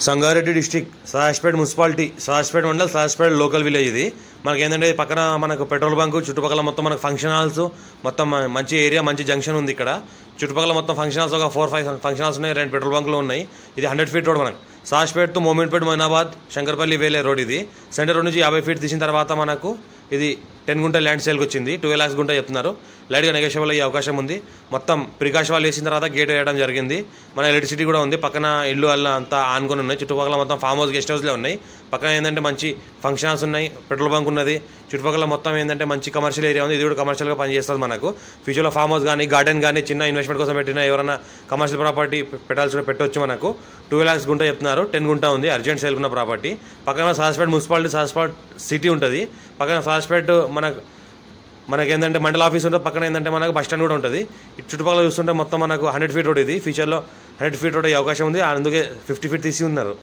Sangareddy district Sadashivpet municipality Sadashivpet mandal Sadashivpet local village ఇది మనకి ఏంటంటే పక్కన మనకు పెట్రోల్ బంక్ చుట్టుపక్కల మొత్తం మనకు ఫంక్షన్ హాల్స్ మొత్తం మంచి ఏరియా మంచి జంక్షన్ ఉంది ఇక్కడ చుట్టుపక్కల మొత్తం ఫంక్షన్ హాల్స్ ఒక 4-5 ఫంక్షన్ హాల్స్ ఉన్నాయి 2 పెట్రోల్ బంకులు ఉన్నాయి ఇది 100 ఫీట్ రోడ్ మనకు సదాశివపేట టు మోమిన్పేట్ మొయినాబాద్ శంకర్పల్లి వేలే రోడ్ ఇది సెంటర్ రోడ్ నుంచి 50 ఫీట్ తీసిన తర్వాత మనకు ఇది 10 గుంట ల్యాండ్ సేల్కి వచ్చింది 12 lakhs గుంట చెప్తున్నారు లైట్గా నెగోషియబుల్ అయ్యే అవకాశం ఉంది మొత్తం ప్రికాష్ వాళ్ళు వేసిన తర్వాత గేట్ వేయడం జరిగింది మన ఎలక్ట్రిసిటీ కూడా ఉంది పక్కన ఇల్లు అలా అంతా ఆనుకొని ఉన్నాయి చుట్టుపక్కల మొత్తం ఫామ్ హౌస్ గెస్ట్ హౌస్లే ఉన్నాయి పక్కన ఏంటంటే మంచి ఫంక్షన్ హాల్స్ ఉన్నాయి పెట్రోల్ బంక్ ఉన్నది చుట్టుపక్కల మొత్తం ఏంటంటే మంచి కమర్షియల్ ఏరియా ఉంది ఇది కూడా కమర్షియల్గా పనిచేస్తుంది మనకు ఫ్యూచర్లో ఫామ్ హౌస్ కానీ గార్డెన్ కానీ చిన్న ఇన్వెస్ట్మెంట్ కోసం పెట్టిన ఎవరైనా కమర్షియల్ ప్రాపర్టీ పెట్టాల్సి పెట్టవచ్చు మనకు 12 lakhs గుంట చెప్తున్నారు 10 గుంట ఉంది అర్జెంట్ సేల్ ఉన్న ప్రాపర్టీ పక్కన సదాశివపేట మున్సిపాలిటీ సదాశివపేట సిటీ ఉంటుంది పక్కన సదాశివపేట మనకి ఏంటంటే మండల ఆఫీస్ ఉంటుంది పక్కన ఏంటంటే మనకు బస్ స్టాండ్ కూడా ఉంటుంది చుట్టుపక్కల చూస్తుంటే మొత్తం మనకు 100 ఫీట్ రోడ్ ఇది ఫ్యూచర్లో 100 ఫీట్ రోడ్ అయ్యే అవకాశం ఉంది అందుకే 50 ఫీట్ తీసి ఉన్నారు